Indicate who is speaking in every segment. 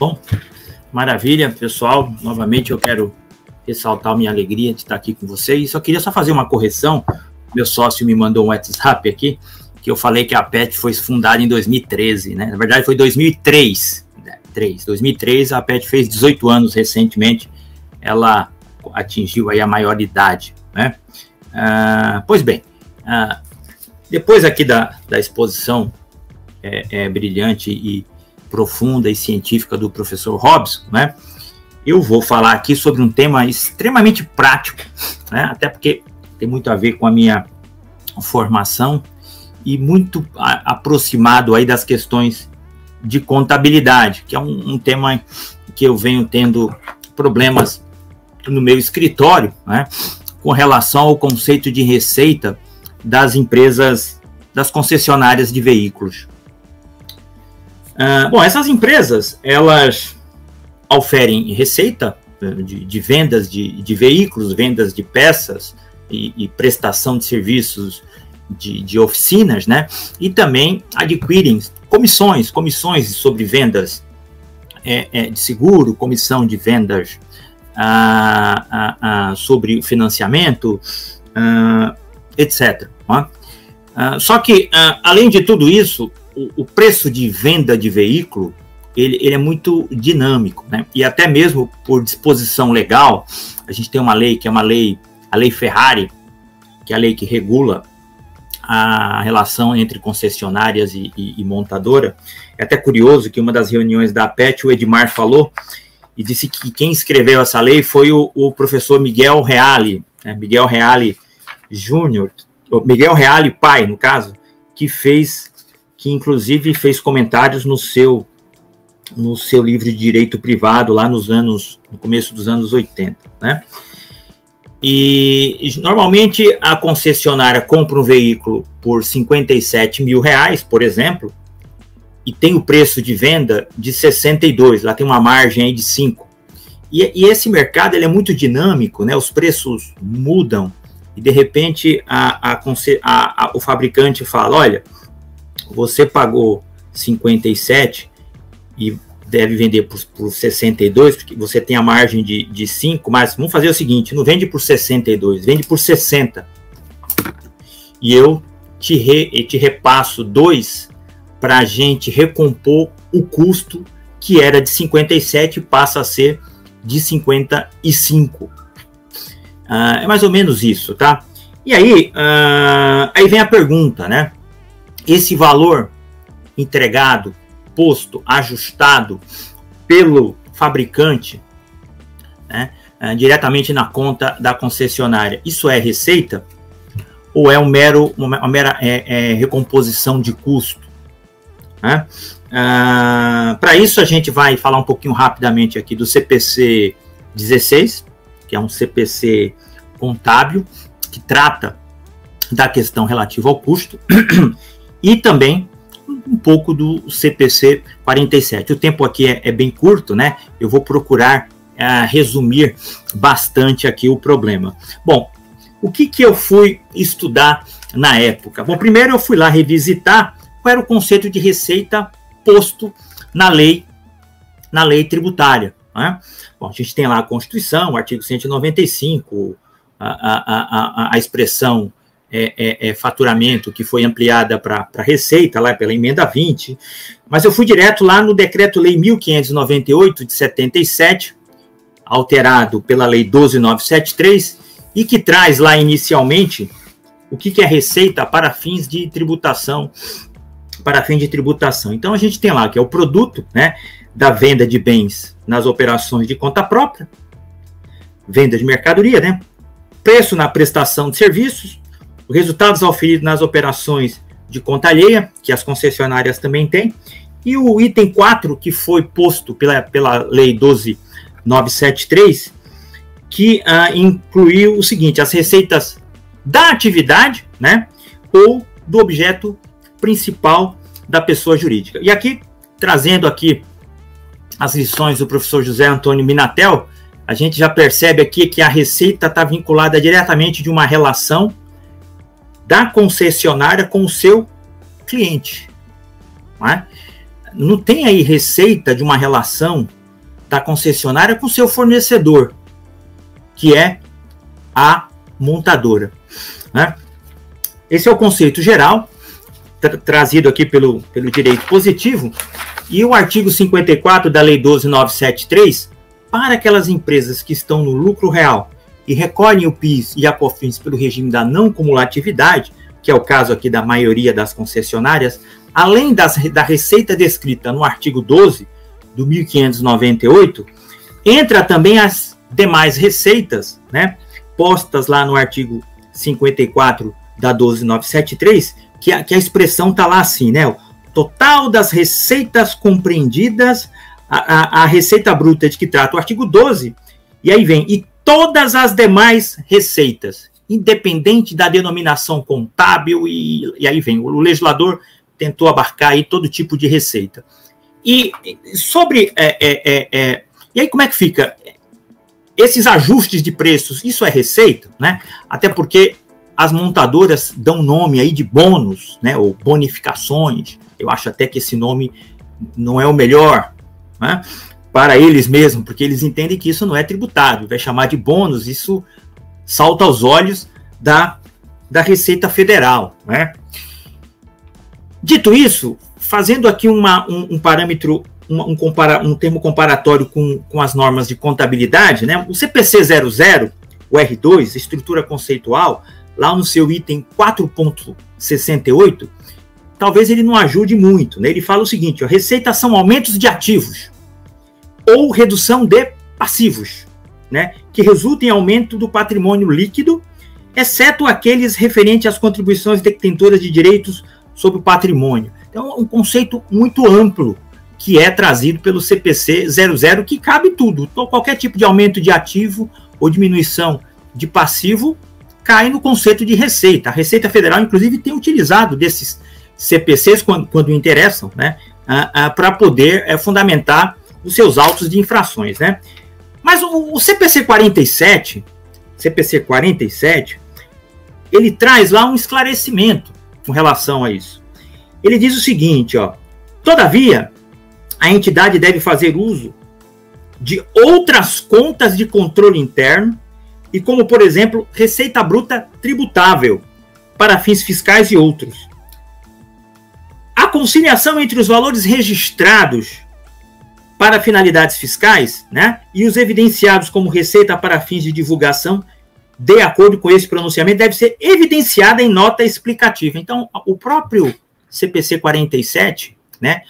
Speaker 1: Bom, maravilha, pessoal. Novamente eu quero ressaltar a minha alegria de estar aqui com vocês. Só queria fazer uma correção. Meu sócio me mandou um WhatsApp aqui, que eu falei que a PET foi fundada em 2013, né? Na verdade foi 2003. 2003, a PET fez 18 anos recentemente. Ela atingiu aí a maioridade, né? Pois bem, depois aqui da exposição brilhante e profunda e científica do professor Robson, né? Eu vou falar aqui sobre um tema extremamente prático, né? Até porque tem muito a ver com a minha formação e muito aproximado aí das questões de contabilidade, que é um tema que eu venho tendo problemas no meu escritório, né? Com relação ao conceito de receita das empresas, das concessionárias de veículos. Bom, essas empresas, elas oferem receita de vendas de veículos, vendas de peças e prestação de serviços de oficinas, né? E também adquirem comissões sobre vendas de seguro, comissão de vendas sobre financiamento, etc. Só que, além de tudo isso, o preço de venda de veículo, ele é muito dinâmico, né? E até mesmo por disposição legal, a gente tem uma lei, que é a Lei Ferrari, que é a lei que regula a relação entre concessionárias e montadora. É até curioso que uma das reuniões da PET, o Edmar falou, e disse que quem escreveu essa lei foi o professor Miguel Reale, né? Miguel Reale Júnior, Miguel Reale pai, no caso, que inclusive fez comentários no seu livro de direito privado lá no começo dos anos 80, né? E normalmente a concessionária compra um veículo por R$57 mil, por exemplo, e tem o preço de venda de 62, lá tem uma margem aí de 5. E esse mercado ele é muito dinâmico, né? Os preços mudam e de repente o fabricante fala, olha, você pagou 57 e deve vender por 62, porque você tem a margem de 5, mas vamos fazer o seguinte, não vende por 62, vende por 60. E eu te repasso 2 para a gente recompor o custo que era de 57 e passa a ser de 55. É mais ou menos isso, tá? E aí vem a pergunta, né? Esse valor entregado, posto, ajustado pelo fabricante, né, diretamente na conta da concessionária, isso é receita ou é uma mera recomposição de custo? Né? Para isso a gente vai falar um pouquinho rapidamente aqui do CPC 16, que é um CPC contábil que trata da questão relativa ao custo e também um pouco do CPC 47. O tempo aqui é bem curto, né? Eu vou procurar resumir bastante aqui o problema. Bom, o que eu fui estudar na época? Bom, primeiro eu fui lá revisitar qual era o conceito de receita posto na lei tributária, né? Bom, a gente tem lá a Constituição, o artigo 195, a expressão faturamento, que foi ampliada para receita, lá pela emenda 20, mas eu fui direto lá no Decreto-Lei 1598, de 77, alterado pela Lei 12973, e que traz lá inicialmente o que é receita para fins de tributação, Então a gente tem lá que é o produto, né, da venda de bens nas operações de conta própria, venda de mercadoria, né, preço na prestação de serviços, os resultados auferidos nas operações de conta alheia, que as concessionárias também têm, e o item 4, que foi posto pela Lei 12973, que incluiu o seguinte, as receitas da atividade, né, ou do objeto principal da pessoa jurídica. E aqui, trazendo aqui as lições do professor José Antônio Minatel, a gente já percebe aqui que a receita está vinculada diretamente de uma relação da concessionária com o seu cliente. Não é? não tem aí receita de uma relação da concessionária com seu fornecedor, que é a montadora, né? Esse é o conceito geral, trazido aqui pelo direito positivo, e o artigo 54 da Lei 12.973, para aquelas empresas que estão no lucro real e recolhem o PIS e a COFINS pelo regime da não cumulatividade, que é o caso aqui da maioria das concessionárias, além da receita descrita no artigo 12 do 1598, entra também as demais receitas, né, postas lá no artigo 54 da 12.973, que a expressão está lá assim, né, o total das receitas compreendidas, a receita bruta de que trata o artigo 12, e aí vem, e todas as demais receitas, independente da denominação contábil, e aí vem, o legislador tentou abarcar aí todo tipo de receita. E sobre, e aí como é que fica? Esses ajustes de preços, isso é receita, né? Até porque as montadoras dão nome aí de bônus, né? Ou bonificações, eu acho até que esse nome não é o melhor, né, para eles mesmos, porque eles entendem que isso não é tributável, vai chamar de bônus, isso salta aos olhos da Receita Federal, né? Dito isso, fazendo aqui um parâmetro, um termo comparatório com as normas de contabilidade, né? O CPC 00, o R2, estrutura conceitual, lá no seu item 4.68, talvez ele não ajude muito, né? Ele fala o seguinte, ó, receitas são aumentos de ativos ou redução de passivos, né, que resultam em aumento do patrimônio líquido, exceto aqueles referentes às contribuições detentoras de direitos sobre o patrimônio. Então, um conceito muito amplo que é trazido pelo CPC 00, que cabe tudo. Então, qualquer tipo de aumento de ativo ou diminuição de passivo cai no conceito de receita. A Receita Federal, inclusive, tem utilizado desses CPCs, quando interessam, né, para poder fundamentar os seus autos de infrações, né? Mas o CPC 47, ele traz lá um esclarecimento com relação a isso. Ele diz o seguinte, ó, todavia, a entidade deve fazer uso de outras contas de controle interno, e como, por exemplo, receita bruta tributável para fins fiscais e outros. A conciliação entre os valores registrados para finalidades fiscais, né, e os evidenciados como receita para fins de divulgação, de acordo com esse pronunciamento, deve ser evidenciada em nota explicativa. Então, o próprio CPC 47, né,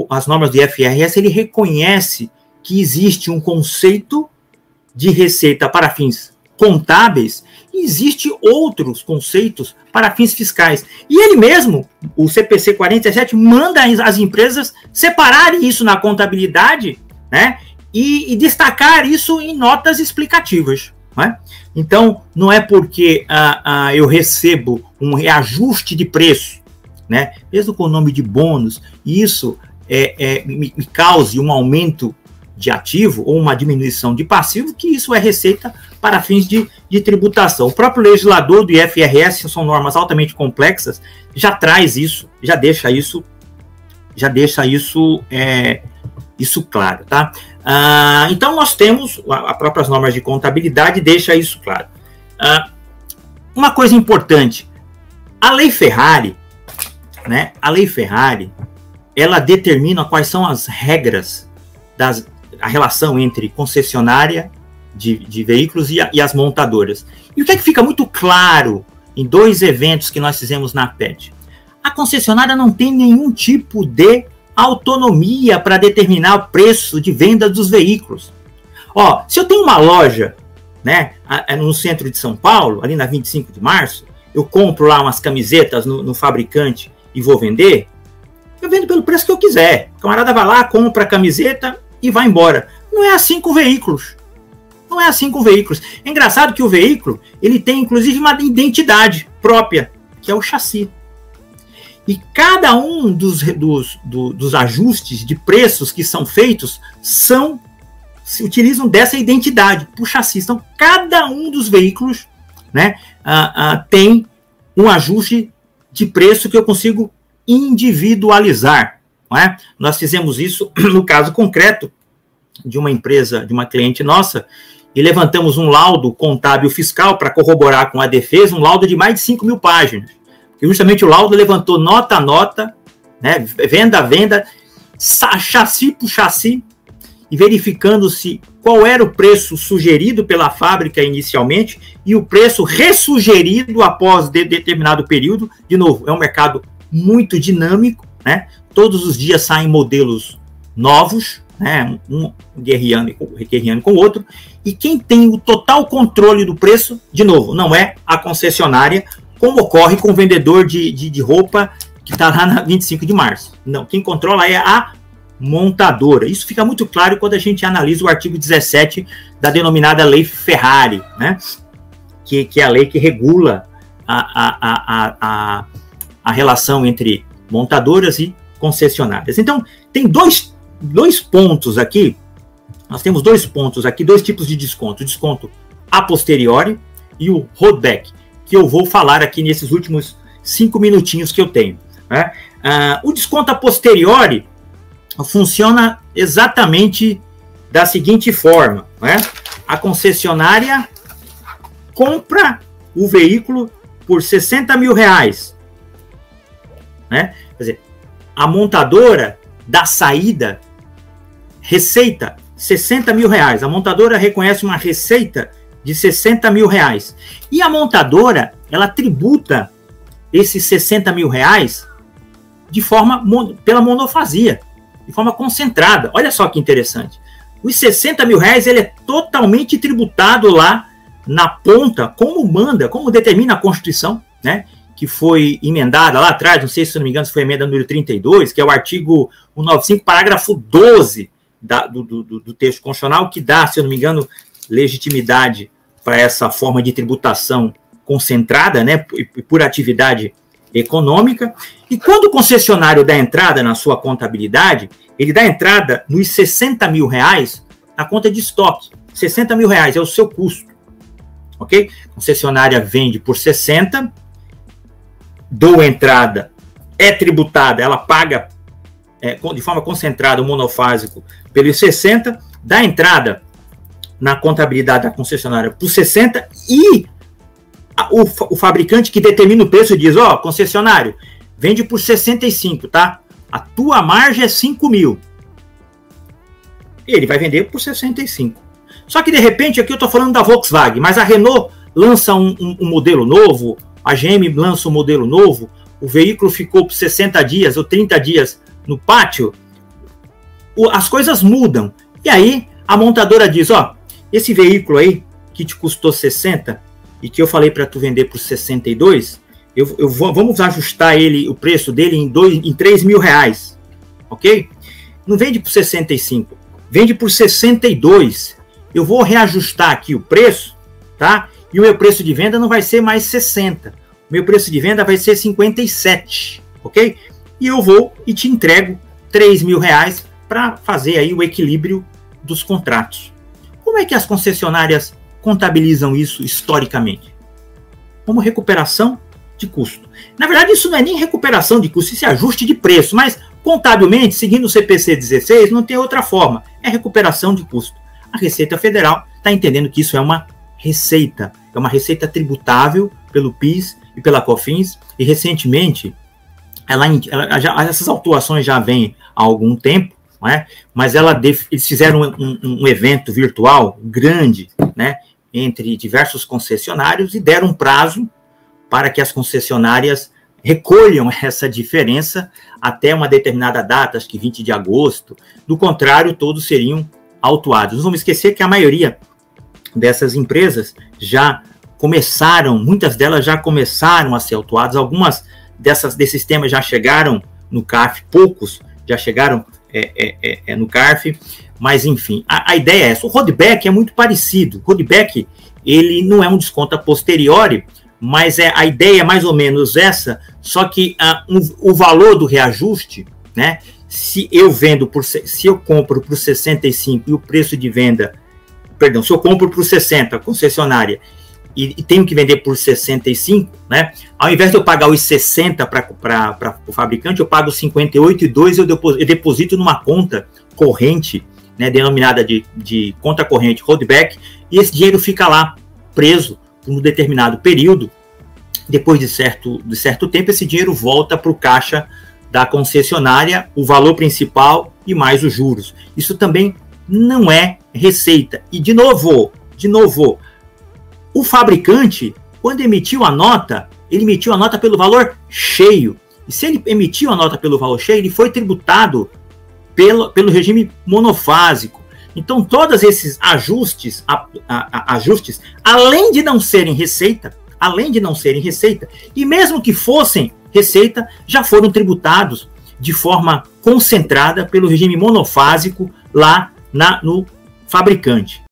Speaker 1: as normas do IFRS, ele reconhece que existe um conceito de receita para fins contábeis e existe outros conceitos para fins fiscais. E ele mesmo, o CPC 47, manda as empresas separarem isso na contabilidade, né, e destacar isso em notas explicativas. Né? Então, não é porque eu recebo um reajuste de preço, né, mesmo com o nome de bônus, e isso me cause um aumento de ativo ou uma diminuição de passivo, que isso é receita para fins de tributação. O próprio legislador do IFRS, são normas altamente complexas, já traz isso, já deixa isso claro, tá? Então, nós temos, as próprias normas de contabilidade deixa isso claro. Uma coisa importante, a Lei Ferrari, né, ela determina quais são as regras a relação entre concessionária de veículos e as montadoras. E o que é que fica muito claro em dois eventos que nós fizemos na APET? A concessionária não tem nenhum tipo de autonomia para determinar o preço de venda dos veículos. Ó, se eu tenho uma loja, né, no centro de São Paulo, ali na 25 de março, eu compro lá umas camisetas no fabricante e vou vender, eu vendo pelo preço que eu quiser. O camarada vai lá, compra a camiseta e vai embora. Não é assim com veículos. Não é assim com veículos. É engraçado que o veículo, ele tem inclusive uma identidade própria, que é o chassi. E cada um dos ajustes de preços que são feitos se utilizam dessa identidade, o chassi. Então, cada um dos veículos, né, tem um ajuste de preço que eu consigo individualizar. não é? Nós fizemos isso no caso concreto de uma empresa, de uma cliente nossa, e levantamos um laudo contábil fiscal para corroborar com a defesa, um laudo de mais de 5 mil páginas. E justamente o laudo levantou nota a nota, né, venda a venda, chassi por chassi, e verificando-se qual era o preço sugerido pela fábrica inicialmente e o preço ressugerido após determinado período. De novo, é um mercado muito dinâmico, né? Todos os dias saem modelos novos, né? Um guerreando com o outro, e quem tem o total controle do preço, de novo, não é a concessionária, como ocorre com o vendedor de roupa que está lá na 25 de março. Não, quem controla é a montadora. Isso fica muito claro quando a gente analisa o artigo 17 da denominada Lei Ferrari, né? Que é a lei que regula a relação entre montadoras e concessionárias. Então, tem dois pontos aqui, nós temos 2 pontos aqui, 2 tipos de desconto. O desconto a posteriori e o holdback, que eu vou falar aqui nesses últimos 5 minutinhos que eu tenho, né? O desconto a posteriori funciona exatamente da seguinte forma, né? A concessionária compra o veículo por 60 mil reais, né? Quer dizer, a montadora dá saída, receita 60 mil reais. A montadora reconhece uma receita de 60 mil reais. E a montadora, ela tributa esses 60 mil reais pela monofasia, de forma concentrada. Olha só que interessante. Os 60 mil reais, ele é totalmente tributado lá na ponta, como determina a Constituição, né? Que foi emendada lá atrás, não sei se não me engano, se foi a emenda número 32, que é o artigo 195, parágrafo 12 do texto constitucional, que dá, se eu não me engano, legitimidade para essa forma de tributação concentrada, né, por atividade econômica. E quando o concessionário dá entrada na sua contabilidade, ele dá entrada nos 60 mil reais na conta de estoque. 60 mil reais é o seu custo, ok? A concessionária vende por 60, dou entrada, é tributada, ela paga de forma concentrada o monofásico pelos 60, dá entrada na contabilidade da concessionária por 60 e o fabricante que determina o preço diz, concessionário, vende por 65, tá? A tua margem é 5 mil. Ele vai vender por 65. Só que, de repente, aqui eu estou falando da Volkswagen, mas a Renault lança um modelo novo, a GM lança um modelo novo, o veículo ficou por 60 dias ou 30 dias no pátio, as coisas mudam. E aí, a montadora diz, esse veículo aí, que te custou 60 e que eu falei para tu vender por 62, vamos ajustar o preço dele em 3 mil reais, ok? Não vende por 65, vende por 62. Eu vou reajustar aqui o preço, tá? E o meu preço de venda não vai ser mais 60. O meu preço de venda vai ser 57, ok? E eu vou e te entrego 3 mil reais para fazer aí o equilíbrio dos contratos. Como é que as concessionárias contabilizam isso historicamente? Como recuperação de custo. Na verdade, isso não é nem recuperação de custo, isso é ajuste de preço, mas contabilmente, seguindo o CPC 16, não tem outra forma, é recuperação de custo. A Receita Federal está entendendo que isso é uma receita tributável pelo PIS e pela COFINS, e recentemente, essas autuações já vêm há algum tempo, né? Mas eles fizeram um evento virtual grande, né, entre diversos concessionários e deram um prazo para que as concessionárias recolham essa diferença até uma determinada data, acho que 20 de agosto. Do contrário, todos seriam autuados. Não vamos esquecer que a maioria dessas empresas muitas delas já começaram a ser autuadas, algumas desses temas já chegaram no CARF, poucos já chegaram no CARF, mas enfim, a ideia é essa. O holdback é muito parecido. O holdback, ele não é um desconto a posteriori, mas a ideia é mais ou menos essa, só que o valor do reajuste, né, se eu compro por 65 e o preço de venda, se eu compro por 60, concessionária, e tenho que vender por 65, né? Ao invés de eu pagar os 60 para o fabricante, eu pago 58,2 eu deposito numa conta corrente, né, denominada de conta corrente holdback, e esse dinheiro fica lá preso por um determinado período. Depois de certo tempo, esse dinheiro volta para o caixa da concessionária, o valor principal e mais os juros. Isso também não é receita. E, de novo, o fabricante, quando emitiu a nota, ele emitiu a nota pelo valor cheio. E se ele emitiu a nota pelo valor cheio, ele foi tributado pelo regime monofásico. Então, todos esses ajustes, além de não serem receita, e mesmo que fossem receita, já foram tributados de forma concentrada pelo regime monofásico lá no fabricante.